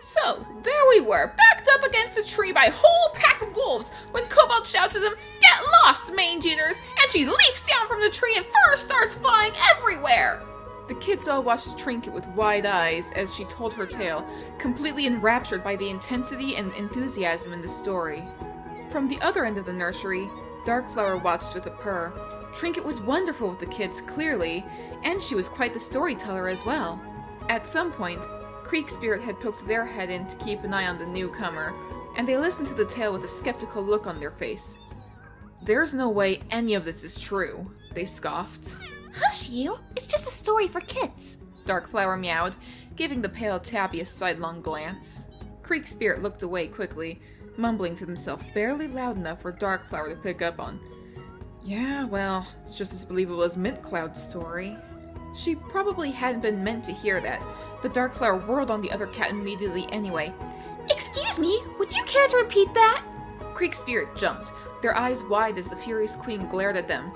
So, there we were, backed up against a tree by a whole pack of wolves, when Cobalt shouts to them, "Get lost, mange eaters!" And she leaps down from the tree and fur starts flying everywhere! The kids all watched Trinket with wide eyes as she told her tale, completely enraptured by the intensity and enthusiasm in the story. From the other end of the nursery, Darkflower watched with a purr. Trinket was wonderful with the kids, clearly, and she was quite the storyteller as well. At some point, Creek Spirit had poked their head in to keep an eye on the newcomer, and they listened to the tale with a skeptical look on their face. "There's no way any of this is true," they scoffed. Hush you! It's just a story for kids! Darkflower meowed, giving the pale Tabby a sidelong glance. Creek Spirit looked away quickly, mumbling to himself barely loud enough for Darkflower to pick up on. Yeah, well, it's just as believable as Mint Cloud's story. She probably hadn't been meant to hear that, but Darkflower whirled on the other cat immediately anyway. Excuse me, would you care to repeat that? Creek Spirit jumped, their eyes wide as the furious queen glared at them.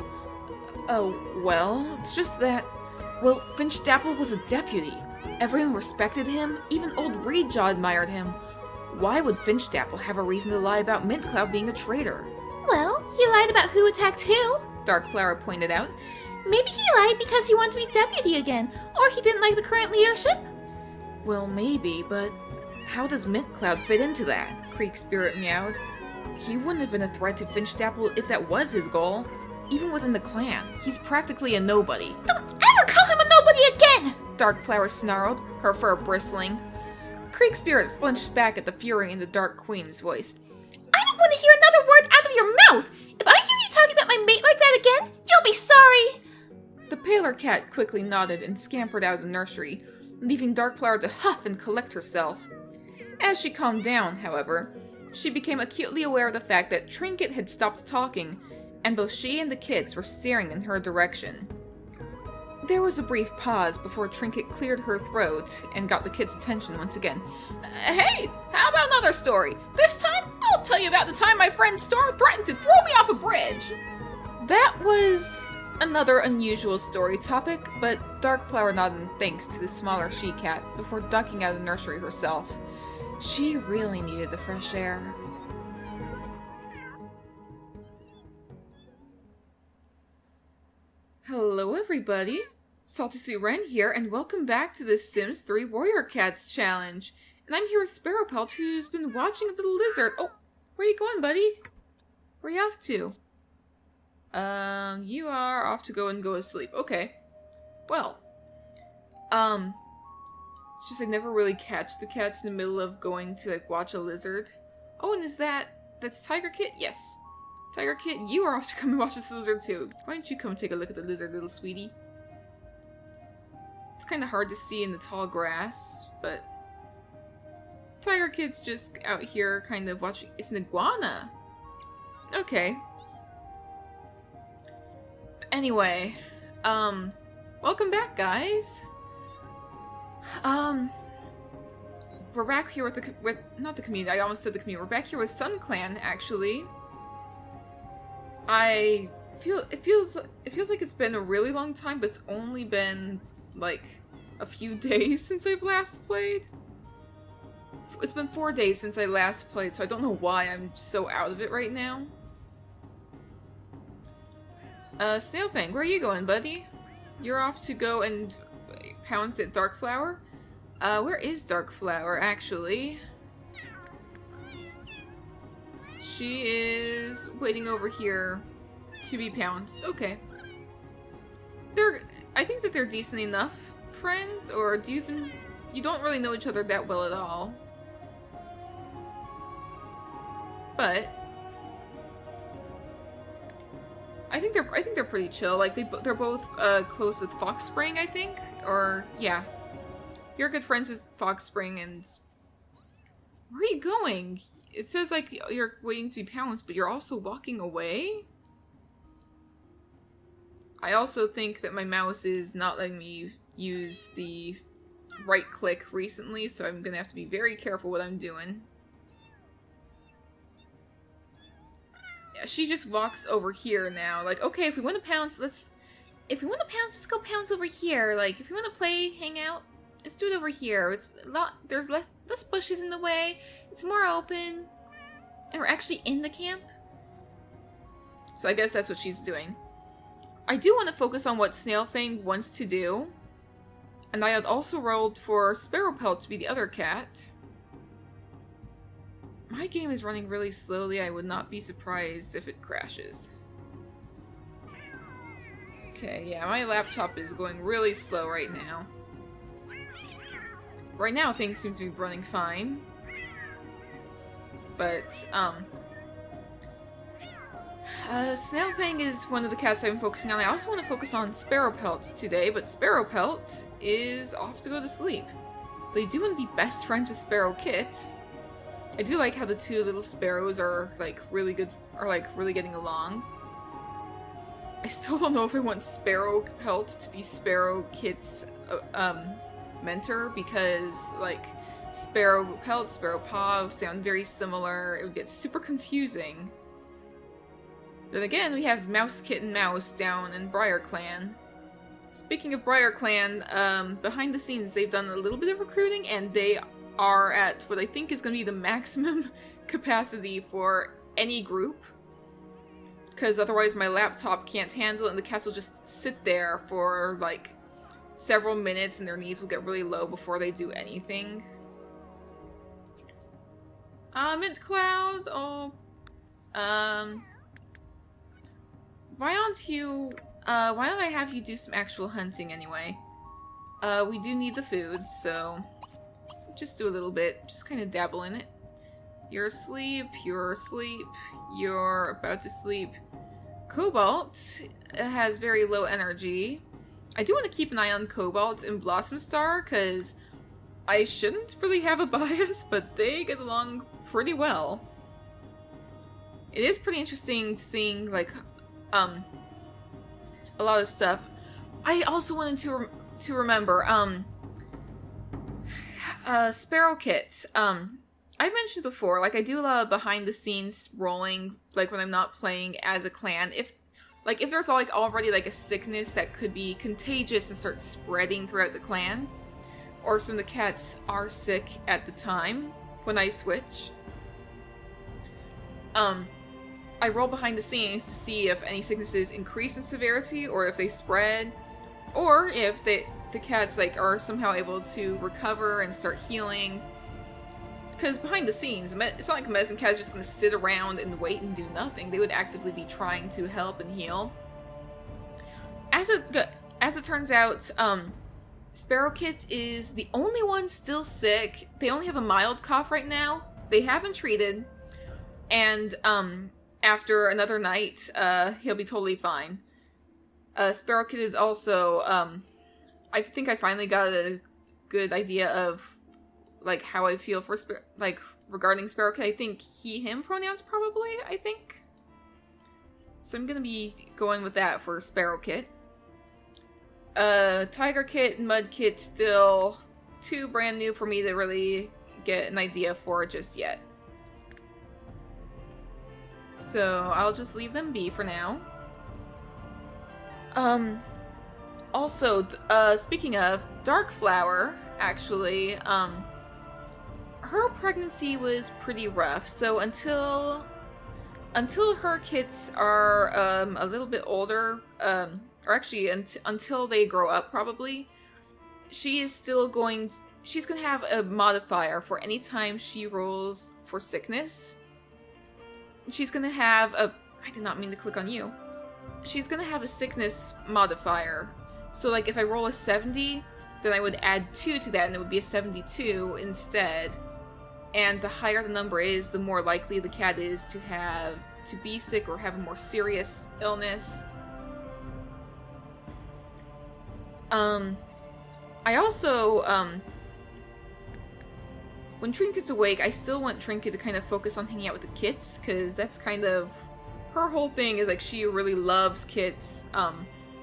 Oh, well, it's just that... Well, Finch Dapple was a deputy. Everyone respected him, even old Reedjaw admired him. Why would Finch Dapple have a reason to lie about Mint Cloud being a traitor? Well, he lied about who attacked who, Darkflower pointed out. Maybe he lied because he wanted to be deputy again, or he didn't like the current leadership? Well, maybe, but how does Mint Cloud fit into that? Creek Spirit meowed. He wouldn't have been a threat to Finch Dapple if that was his goal. Even within the clan, he's practically a nobody. Don't ever call him a nobody again! Darkflower snarled, her fur bristling. Creek Spirit flinched back at the fury in the Dark Queen's voice. I don't want to hear another word out of your mouth! If I hear you talking about my mate like that again, you'll be sorry! The paler cat quickly nodded and scampered out of the nursery, leaving Darkflower to huff and collect herself. As she calmed down, however, she became acutely aware of the fact that Trinket had stopped talking, and both she and the kids were staring in her direction. There was a brief pause before Trinket cleared her throat and got the kids' attention once again. Hey, how about another story? This time, I'll tell you about the time my friend Storm threatened to throw me off a bridge. That was another unusual story topic, but Darkflower nodded in thanks to the smaller she-cat before ducking out of the nursery herself. She really needed the fresh air. Hello everybody, Salty Sue Wren here, and welcome back to the Sims 3 Warrior Cats Challenge. And I'm here with Sparrowpelt, who's been watching the lizard. Oh, where you going, buddy? Where you off to? You are off to go to sleep. Okay. Well, it's just I never really catch the cats in the middle of going to, like, watch a lizard. Oh, and that's Tiger Kit? Yes. Tiger Kit, you are off to come and watch this lizard too. Why don't you come take a look at the lizard, little sweetie? It's kind of hard to see in the tall grass, but Tiger Kit's just out here kind of watching. It's an iguana. Okay. Anyway, welcome back, guys. We're back here with not the community. I almost said the community. We're back here with Sun Clan, actually. It feels like it's been a really long time, but it's only been like a few days since I've last played. It's been 4 days since I last played, so I don't know why I'm so out of it right now. Snailfang, where are you going, buddy? You're off to go and pounce at Darkflower? Where is Darkflower, actually? She is waiting over here to be pounced. Okay. I think that they're decent enough friends, or you don't really know each other that well at all. But I think they're pretty chill. Like they're both close with Foxspring, I think. Or yeah. You're good friends with Foxspring, and where are you going? It says, like, you're waiting to be pounced, but you're also walking away? I also think that my mouse is not letting me use the right click recently, so I'm gonna have to be very careful what I'm doing. Yeah, she just walks over here now. Like, okay, if we want to pounce, let's go pounce over here. Like, if we want to play, hang out, let's do it over here. It's a lot, there's less bushes in the way. It's more open. And we're actually in the camp. So I guess that's what she's doing. I do want to focus on what Snailfang wants to do. And I had also rolled for Sparrowpelt to be the other cat. My game is running really slowly. I would not be surprised if it crashes. Okay, yeah, my laptop is going really slow right now. Right now, things seem to be running fine. But, Snailfang is one of the cats I've been focusing on. I also want to focus on Sparrowpelt today, but Sparrowpelt is off to go to sleep. They do want to be best friends with Sparrow Kit. I do like how the two little sparrows are, like, really good, are, like, really getting along. I still don't know if I want Sparrowpelt to be Sparrow Kit's, mentor, because, like, Sparrowpelt, Sparrowpaw sound very similar. It would get super confusing. Then again, we have Mouse Kitten Mouse down in Briar Clan. Speaking of Briar Clan, behind the scenes they've done a little bit of recruiting, and they are at what I think is going to be the maximum capacity for any group. Because otherwise my laptop can't handle it, and the cats will just sit there for, like, several minutes, and their knees will get really low before they do anything. Mint Cloud, oh, why don't I have you do some actual hunting anyway? We do need the food, so just do a little bit, just kind of dabble in it. You're asleep, you're asleep, you're about to sleep. Cobalt has very low energy. I do want to keep an eye on Cobalt and Blossom Star, because I shouldn't really have a bias, but they get along pretty well. It is pretty interesting seeing, like, a lot of stuff. I also wanted to remember, Sparrow Kit. I've mentioned before, like, I do a lot of behind-the-scenes rolling, like, when I'm not playing as a clan. If there's, like, already, like, a sickness that could be contagious and start spreading throughout the clan, or some of the cats are sick at the time when I switch, I roll behind the scenes to see if any sicknesses increase in severity, or if they spread, or if the cats, like, are somehow able to recover and start healing. Because behind the scenes, it's not like the medicine cat is just going to sit around and wait and do nothing. They would actively be trying to help and heal. As it turns out, Sparrow Kit is the only one still sick. They only have a mild cough right now. They haven't treated. And, after another night, he'll be totally fine. Sparrow Kit is also, I think I finally got a good idea of, like, how I feel for, regarding Sparrow Kit. I think he, him pronouns, probably, I think. So I'm gonna be going with that for Sparrow Kit. Tiger Kit and Mud Kit still too brand new for me to really get an idea for just yet. So I'll just leave them be for now. Also, speaking of, Darkflower, actually, her pregnancy was pretty rough, so until her kits are, a little bit older, or actually, until they grow up, probably, she's gonna have a modifier for any time she rolls for sickness. She's gonna have I did not mean to click on you. She's gonna have a sickness modifier. So, like, if I roll a 70, then I would add 2 to that, and it would be a 72 instead. And the higher the number is, the more likely the cat is to be sick or have a more serious illness. I also, when Trinket's awake, I still want Trinket to kind of focus on hanging out with the kits, because that's kind of her whole thing, is, like, she really loves kits.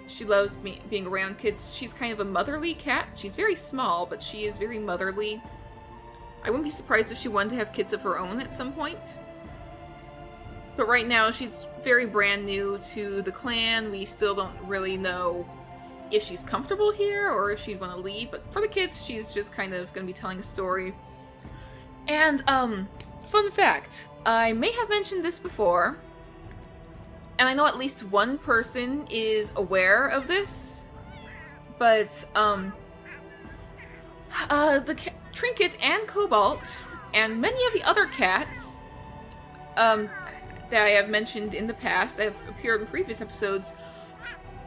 She loves being around kids. She's kind of a motherly cat. She's very small, but she is very motherly. I wouldn't be surprised if she wanted to have kids of her own at some point. But right now, she's very brand new to the clan. We still don't really know if she's comfortable here or if she'd want to leave. But for the kids, she's just kind of going to be telling a story. And, fun fact, I may have mentioned this before, and I know at least one person is aware of this, but, Trinket and Cobalt, and many of the other cats, that I have mentioned in the past, that have appeared in previous episodes,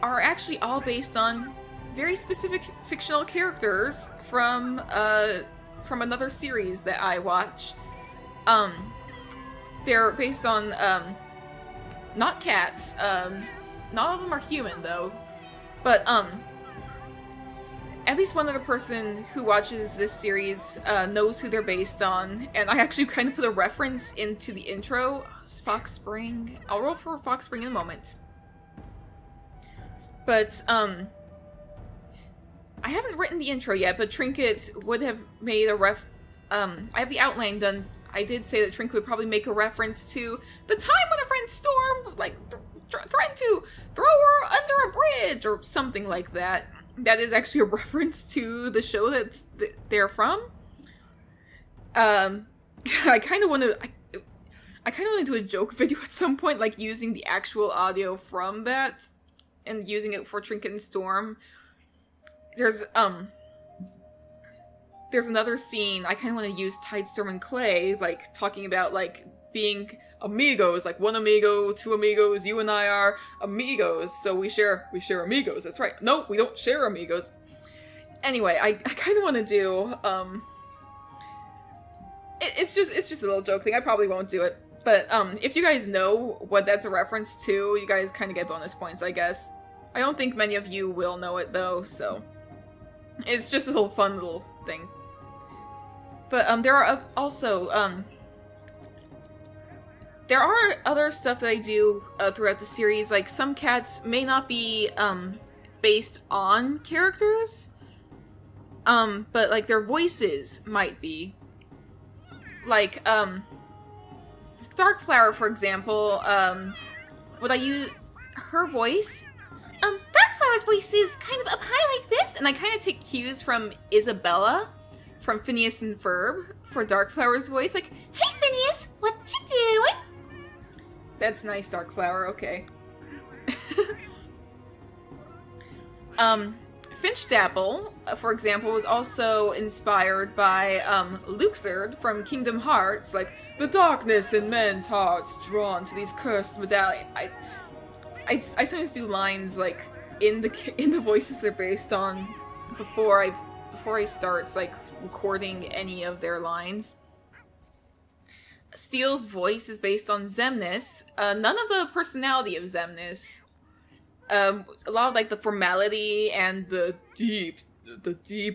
are actually all based on very specific fictional characters from another series that I watch. They're based on, not cats, not all of them are human, though, but, at least one other person who watches this series knows who they're based on, and I actually kind of put a reference into the intro. Fox Spring. I'll roll for Fox Spring in a moment. But, I haven't written the intro yet, but Trinket would have made a I have the outline done. I did say that Trinket would probably make a reference to the time when a friend Storm, like, threatened to throw her under a bridge, or something like that. That is actually a reference to the show that they're from. I kind of want to... I kind of want to do a joke video at some point, like, using the actual audio from that, and using it for Trinket and Storm. There's another scene, I kind of want to use Tidestorm and Clay, like, talking about, like, being amigos, like, one amigo, two amigos, you and I are amigos, so we share amigos, that's right. No, we don't share amigos. Anyway, I kind of want to do, it's just a little joke thing, I probably won't do it. But, if you guys know what that's a reference to, you guys kind of get bonus points, I guess. I don't think many of you will know it, though, so... It's just a little fun little thing. But, there are also, there are other stuff that I do throughout the series. Like, some cats may not be, based on characters, but, like, their voices might be. Like, Darkflower, for example, would I use her voice? Darkflower's voice is kind of up high like this, and I kind of take cues from Isabella from Phineas and Ferb for Darkflower's voice. Like, hey Phineas, what you doing? That's nice, Darkflower, okay. Finchdappel, for example, was also inspired by Luxord from Kingdom Hearts, like, the darkness in men's hearts drawn to these cursed medallions. I sometimes do lines, like, in the voices they're based on before I start, like, recording any of their lines. Steel's voice is based on Xemnas. None of the personality of Xemnas. A lot of, like, the formality and the deep,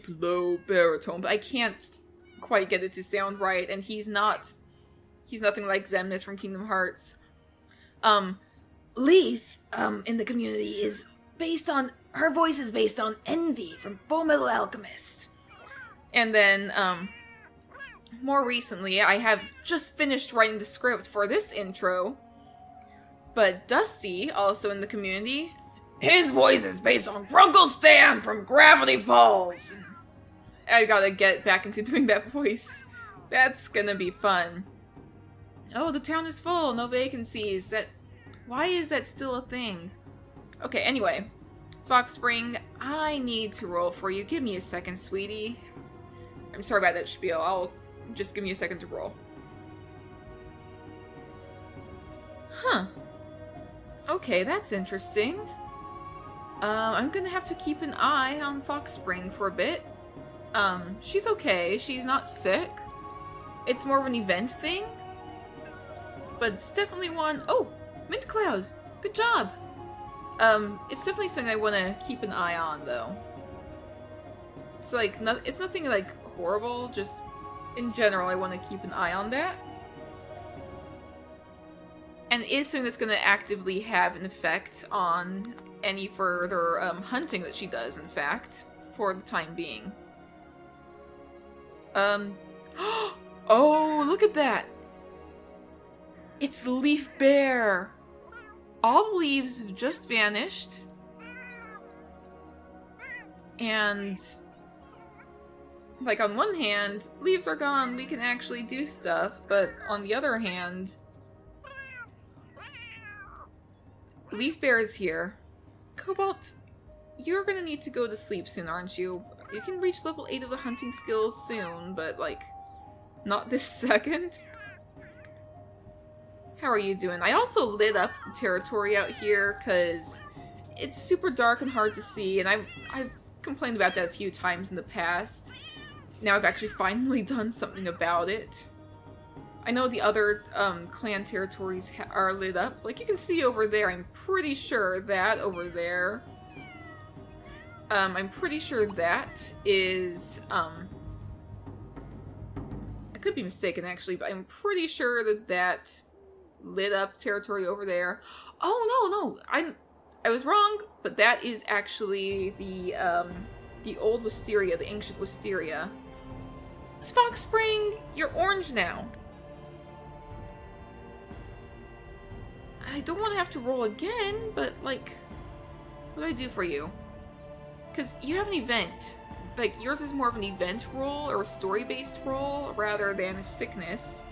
low baritone, but I can't quite get it to sound right, and he's nothing like Xemnas from Kingdom Hearts. Leaf, in the community is based on, her voice is based on Envy from Fullmetal Alchemist. And then, more recently, I have just finished writing the script for this intro, but Dusty, also in the community, his voice is based on Grunkle Stan from Gravity Falls. I gotta get back into doing that voice. That's gonna be fun. Oh, the town is full, no vacancies. Why is that still a thing? Okay, anyway. Fox Spring, I need to roll for you. Give me a second, sweetie. I'm sorry about that spiel. Just give me a second to roll. Huh. Okay, that's interesting. I'm gonna have to keep an eye on Fox Spring for a bit. She's okay. She's not sick. It's more of an event thing. But it's definitely one... Oh! Mint Cloud! Good job! It's definitely something I want to keep an eye on, though. It's like, it's nothing, like, horrible, just... In general, I want to keep an eye on that. And it is something that's going to actively have an effect on any further hunting that she does, in fact, for the time being. Oh, look at that! It's Leaf Bear! All the leaves have just vanished. And, like, on one hand, leaves are gone, we can actually do stuff, but on the other hand, Leaf Bear is here. Cobalt, you're gonna need to go to sleep soon, aren't you? You can reach level 8 of the hunting skills soon, but, like, not this second. How are you doing? I also lit up the territory out here, because it's super dark and hard to see, and I've complained about that a few times in the past. Now I've actually finally done something about it. I know the other clan territories are lit up. Like, you can see over there, I'm pretty sure that over there... I'm pretty sure that is, I could be mistaken actually, but I'm pretty sure that that lit up territory over there. Oh, no, I was wrong, but that is actually the old Wisteria, the ancient Wisteria. Fox Spring, you're orange now. I don't want to have to roll again, but, like, what do I do for you? Because you have an event. Like, yours is more of an event roll or a story-based roll rather than a sickness.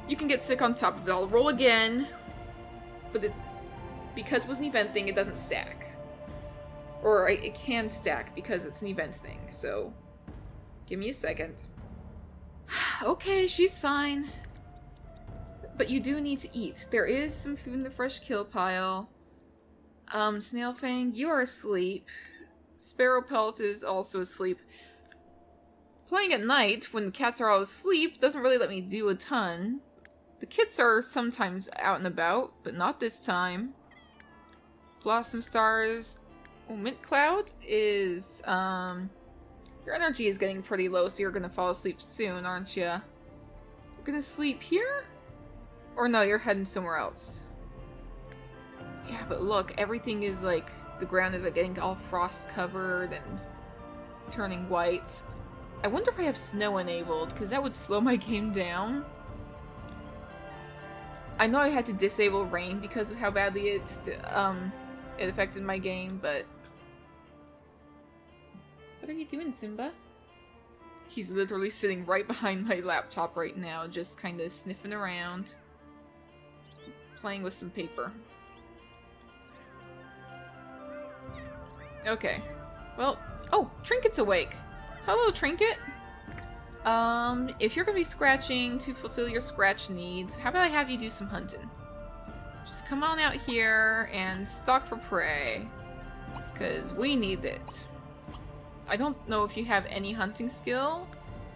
You can get sick on top of it. I'll roll again, but because it was an event thing, it doesn't stack. Or it can stack because it's an event thing, so give me a second. Okay, she's fine. But you do need to eat. There is some food in the fresh kill pile. Snailfang, you are asleep. Sparrow Pelt is also asleep. Playing at night, when the cats are all asleep, doesn't really let me do a ton. The kits are sometimes out and about, but not this time. Blossom Stars. Oh, Mint Cloud is, your energy is getting pretty low, so you're gonna fall asleep soon, aren't you? You're gonna sleep here? Or no, you're heading somewhere else. Yeah, but look, everything is like, the ground is like getting all frost covered and turning white. I wonder if I have snow enabled, because that would slow my game down. I know I had to disable rain because of how badly it affected my game, but... What are you doing, Simba? He's literally sitting right behind my laptop right now, just kind of sniffing around. Playing with some paper. Okay. Well, oh, Trinket's awake. Hello, Trinket. If you're gonna be scratching to fulfill your scratch needs, how about I have you do some hunting? Just come on out here and stalk for prey. Because we need it. I don't know if you have any hunting skill.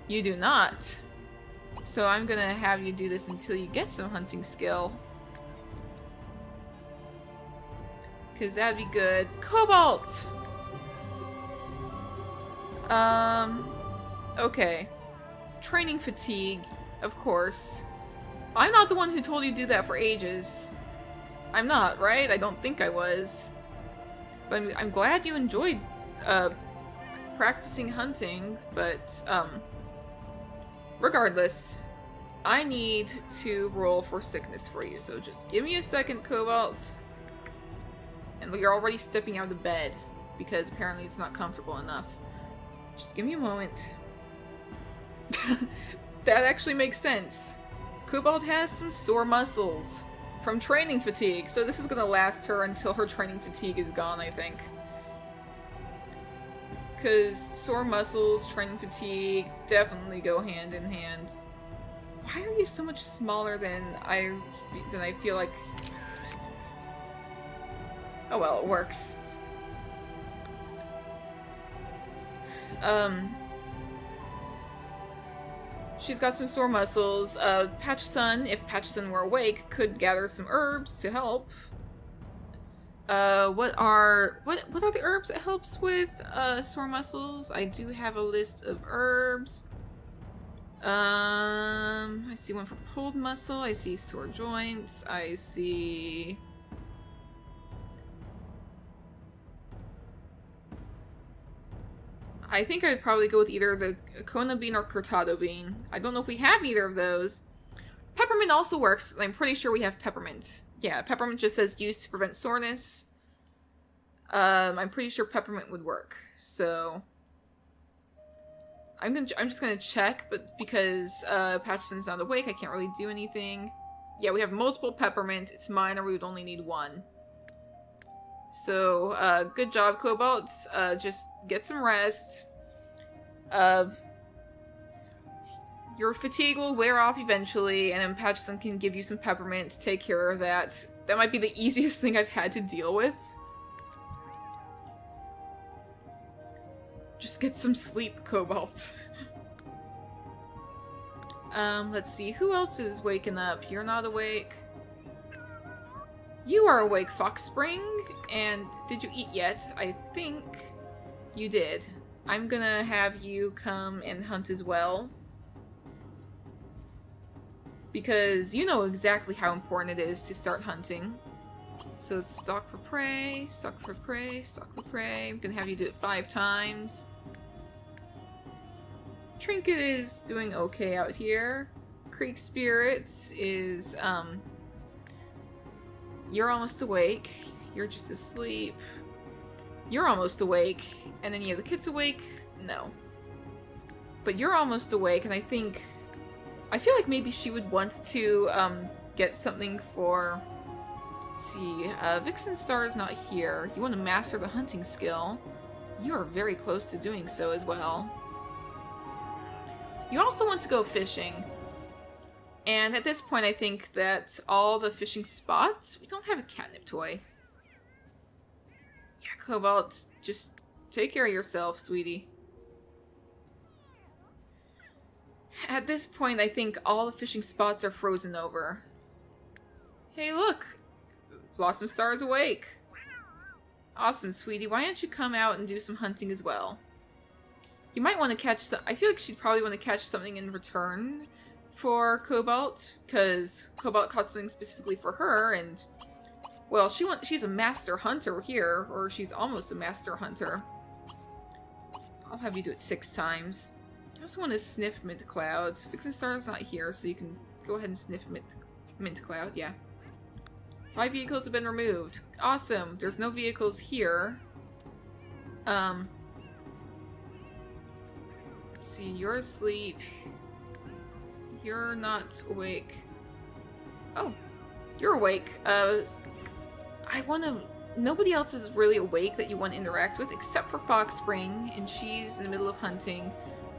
You do not. So I'm gonna have you do this until you get some hunting skill. Because that'd be good. Cobalt! Okay. Training fatigue, of course. I'm not the one who told you to do that for ages. I'm not, right? I don't think I was. But I'm glad you enjoyed, practicing hunting, but, regardless, I need to roll for sickness for you, so just give me a second, Cobalt. And you're already stepping out of the bed, because apparently it's not comfortable enough. Just give me a moment. That actually makes sense. Cobalt has some sore muscles from training fatigue, so this is gonna last her until her training fatigue is gone, I think. Because sore muscles, training fatigue definitely go hand in hand. Why are you so much smaller than I feel like? Oh well, it works. She's got some sore muscles. Patch Sun, if Patch Sun were awake, could gather some herbs to help. What are the herbs that helps with sore muscles? I do have a list of herbs. I see one for pulled muscle. I see sore joints. I see. I think I'd probably go with either the Kona bean or Cortado bean. I don't know if we have either of those. Peppermint also works. I'm pretty sure we have peppermint. Yeah, peppermint just says used to prevent soreness. I'm pretty sure peppermint would work. so I'm just gonna check, but because Patterson's not awake, I can't really do anything. Yeah, we have multiple peppermint. It's minor. We would only need one. So, good job, Cobalt. Just get some rest. Your fatigue will wear off eventually, and then Patterson can give you some peppermint to take care of that. That might be the easiest thing I've had to deal with. Just get some sleep, Cobalt. Let's see. Who else is waking up? You're not awake. You are awake, Fox Spring. And did you eat yet? I think you did. I'm gonna have you come and hunt as well. Because you know exactly how important it is to start hunting. So it's stalk for prey, stalk for prey, stalk for prey. I'm gonna have you do it 5 times. Trinket is doing okay out here. Creek Spirits is, you're almost awake. You're just asleep. You're almost awake. And any of the kids awake? No. But you're almost awake, and I feel like maybe she would want to, get something for... Let's see, Vixen Star is not here. You want to master the hunting skill. You are very close to doing so as well. You also want to go fishing. And at this point, I think that all the fishing spots... We don't have a catnip toy. Yeah, Cobalt, just take care of yourself, sweetie. At this point, I think all the fishing spots are frozen over. Hey, look! Blossom Star is awake. Awesome, sweetie. Why don't you come out and do some hunting as well? You might want to catch some... I feel like she'd probably want to catch something in return for Cobalt, because Cobalt caught something specifically for her, and... Well, she's a master hunter here, or she's almost a master hunter. I'll have you do it 6 times. I also want to sniff Mint Clouds. Vixen Star's not here, so you can go ahead and sniff Mint Cloud, yeah. 5 vehicles have been removed. Awesome. There's no vehicles here. Let's see, you're asleep. You're not awake. Oh, you're awake. Nobody else is really awake that you want to interact with except for Fox Spring, and she's in the middle of hunting.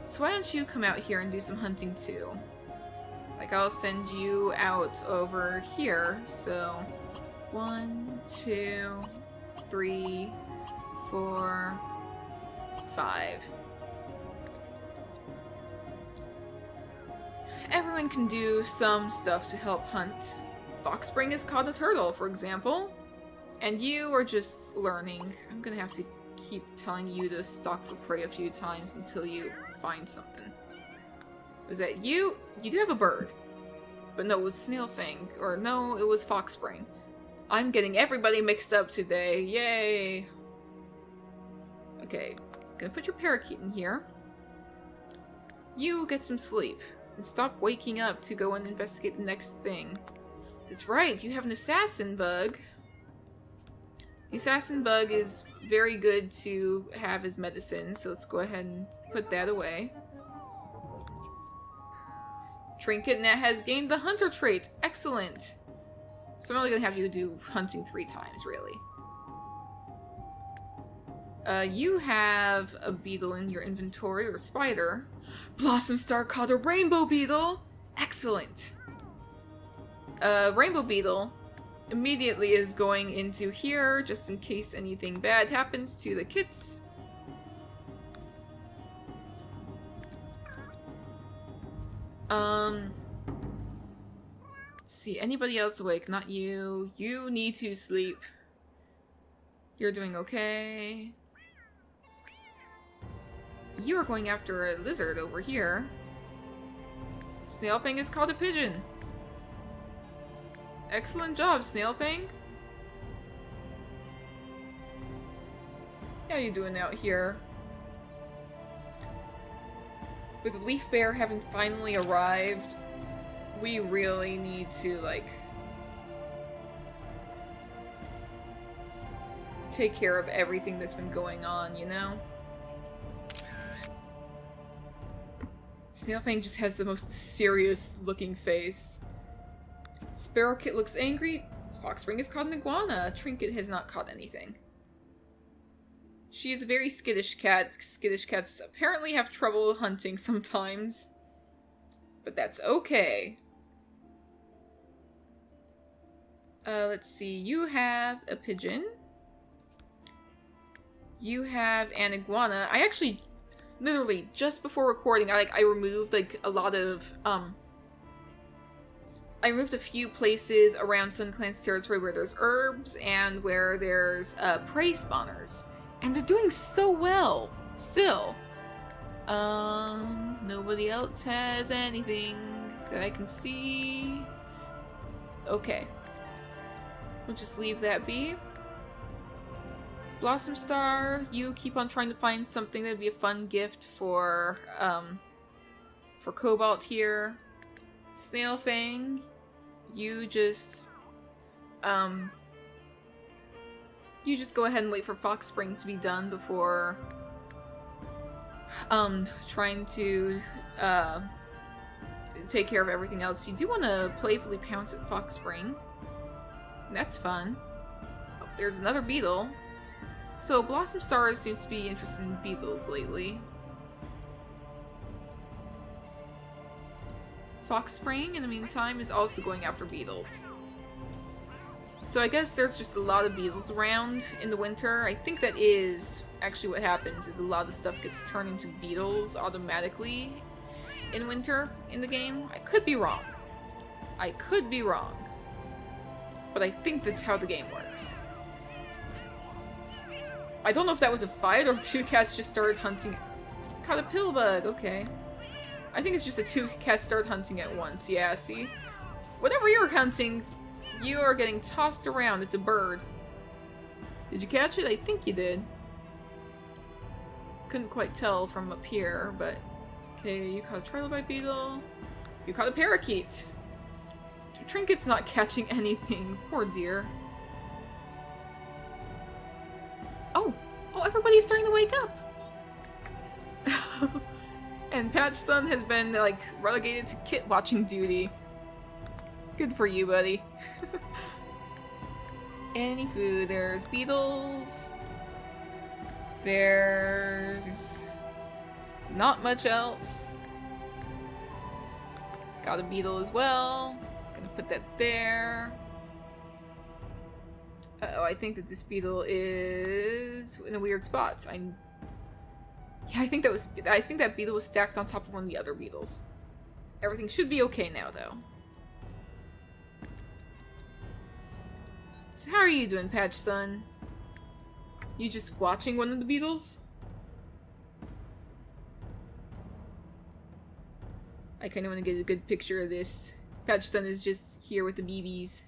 So why don't you come out here and do some hunting too? Like, I'll send you out over here, so... 1, 2, 3, 4, 5. Everyone can do some stuff to help hunt. Fox Spring has caught a turtle, for example. And you are just learning. I'm gonna have to keep telling you to stalk for prey a few times until you find something. Was that you? You do have a bird. But no, it was Snailfang. Or no, it was Fox Spring. I'm getting everybody mixed up today. Yay! Okay, gonna put your parakeet in here. You get some sleep. And stop waking up to go and investigate the next thing. That's right, you have an assassin bug. The assassin bug is very good to have as medicine, so let's go ahead and put that away. Trinket Net has gained the hunter trait. Excellent. So I'm only gonna have you do hunting 3 times, really. You have a beetle in your inventory, or a spider. Blossom Star caught a rainbow beetle! Excellent! Rainbow beetle immediately is going into here, just in case anything bad happens to the kits. Let's see, anybody else awake? Not you. You need to sleep. You're doing okay. You are going after a lizard over here. Snailfang has caught a pigeon. Excellent job, Snailfang. How you doing out here? With Leaf Bear having finally arrived, we really need to, like, take care of everything that's been going on, you know? Snailfang just has the most serious looking face. Sparrowkit looks angry. Foxspring has caught an iguana. Trinket has not caught anything. She is a very skittish cat. Skittish cats apparently have trouble hunting sometimes. But that's okay. Let's see. You have a pigeon. You have an iguana. I actually, literally, just before recording, I removed, like, a lot of, I removed a few places around Sun Clan's territory where there's herbs and where there's, prey spawners. And they're doing so well, still. Nobody else has anything that I can see. Okay. We'll just leave that be. Blossom Star, you keep on trying to find something that'd be a fun gift for Cobalt here. Snailfang, you just go ahead and wait for Foxspring to be done before trying to take care of everything else. You do want to playfully pounce at Foxspring. That's fun. Oh, there's another beetle. So Blossom Star seems to be interested in beetles lately. Foxspring, in the meantime, is also going after beetles. So I guess there's just a lot of beetles around in the winter. I think that is actually what happens, is a lot of stuff gets turned into beetles automatically in winter in the game. I could be wrong. I could be wrong. But I think that's how the game works. I don't know if that was a fight or two cats just started hunting. Caught a pillbug, okay. I think it's just the two cats started hunting at once. Yeah, see? Whatever you're hunting, you are getting tossed around. It's a bird. Did you catch it? I think you did. Couldn't quite tell from up here, but... Okay, you caught a trilobite beetle. You caught a parakeet. Trinket's not catching anything. Poor dear. Oh! Oh, everybody's starting to wake up! And Patchson has been, like, relegated to kit watching duty. Good for you, buddy. Any food. There's beetles. There's... not much else. Got a beetle as well. Gonna put that there. Uh-oh, I think that this beetle is in a weird spot. Yeah, I think that beetle was stacked on top of one of the other beetles. Everything should be okay now, though. So how are you doing, Patchson? You just watching one of the beetles? I kind of want to get a good picture of this. Patchson is just here with the BBs.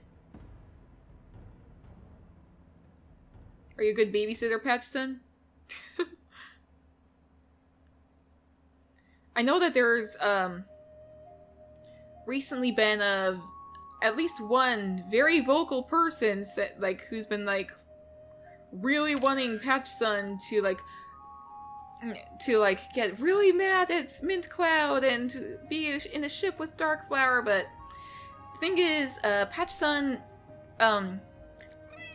Are you a good babysitter, Patchson? I know that there's recently been at least one very vocal person who's been like really wanting Patchson to get really mad at Mint Cloud and to be in a ship with Darkflower, but the thing is, Patchson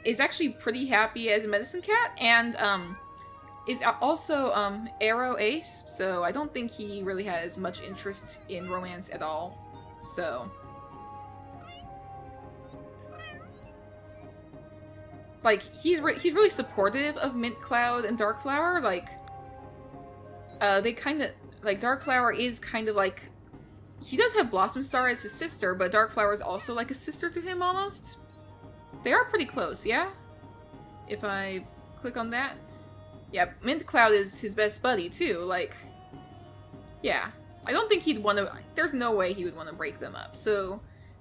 is actually pretty happy as a medicine cat, and is also Arrow Ace, so I don't think he really has much interest in romance at all. So, like, he's really supportive of Mint Cloud and Darkflower. Like, they kind of, like, Darkflower is kind of like, he does have Blossom Star as his sister, but Darkflower is also like a sister to him almost. They are pretty close, yeah? If I click on that. Yeah, Mint Cloud is his best buddy, too. Like, yeah. I don't think he'd want to... There's no way he would want to break them up. So,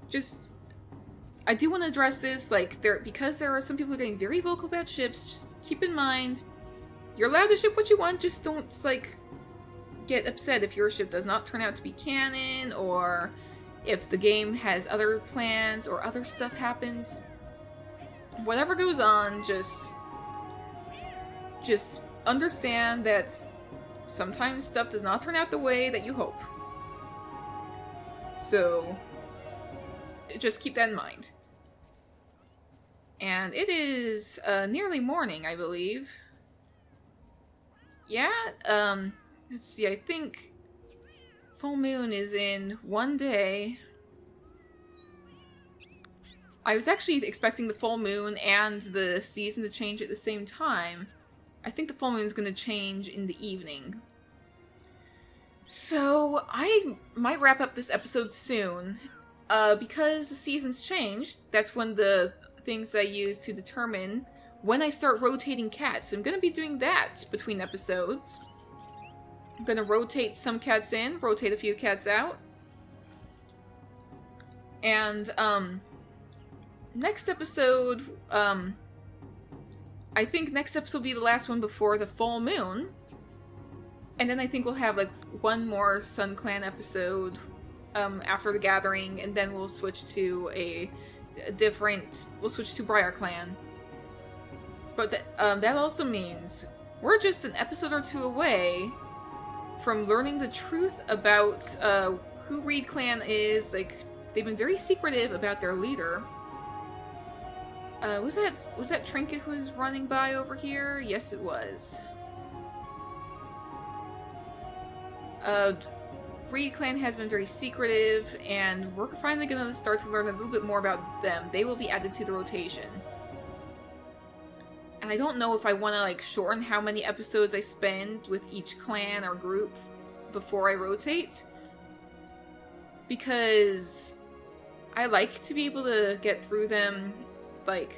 just... I do want to address this, like, because there are some people who are getting very vocal about ships, just keep in mind, you're allowed to ship what you want, just don't, like, get upset if your ship does not turn out to be canon, or if the game has other plans, or other stuff happens. Whatever goes on, just understand that sometimes stuff does not turn out the way that you hope. So just keep that in mind. And it is nearly morning, I believe. Yeah, let's see, I think full moon is in 1 day. I was actually expecting the full moon and the season to change at the same time. I think the full moon is going to change in the evening. So, I might wrap up this episode soon. Because the season's changed, that's when the things I use to determine when I start rotating cats. So I'm going to be doing that between episodes. I'm going to rotate some cats in, rotate a few cats out. And, next episode, I think next episode will be the last one before the full moon. And then I think we'll have, like, one more Sun Clan episode, after the gathering, and then we'll switch to we'll switch to Briar Clan. But that also means we're just an episode or two away from learning the truth about, who Reed Clan is. Like, they've been very secretive about their leader. Was that Trinket who was running by over here? Yes, it was. Reed Clan has been very secretive, and we're finally gonna start to learn a little bit more about them. They will be added to the rotation. And I don't know if I want to, like, shorten how many episodes I spend with each clan or group before I rotate. Because I like to be able to get through them, like...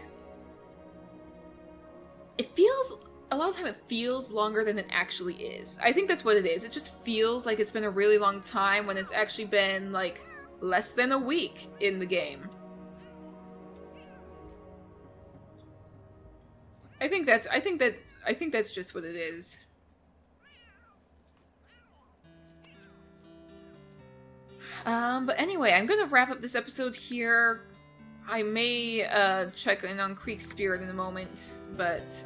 a lot of time it feels longer than it actually is. I think that's what it is. It just feels like it's been a really long time when it's actually been, like, less than a week in the game. I think that's just what it is. But anyway, I'm gonna wrap up this episode here. I may check in on Creek Spirit in a moment, but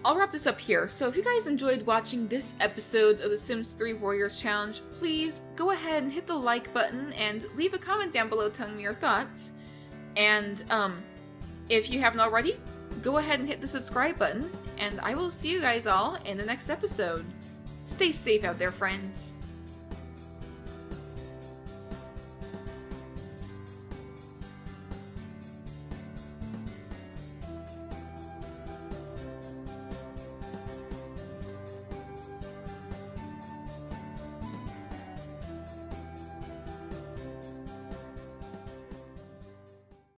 I'll wrap this up here. So if you guys enjoyed watching this episode of the Sims 3 Warriors Challenge, please go ahead and hit the like button and leave a comment down below telling me your thoughts. And if you haven't already, go ahead and hit the subscribe button, and I will see you guys all in the next episode. Stay safe out there, friends.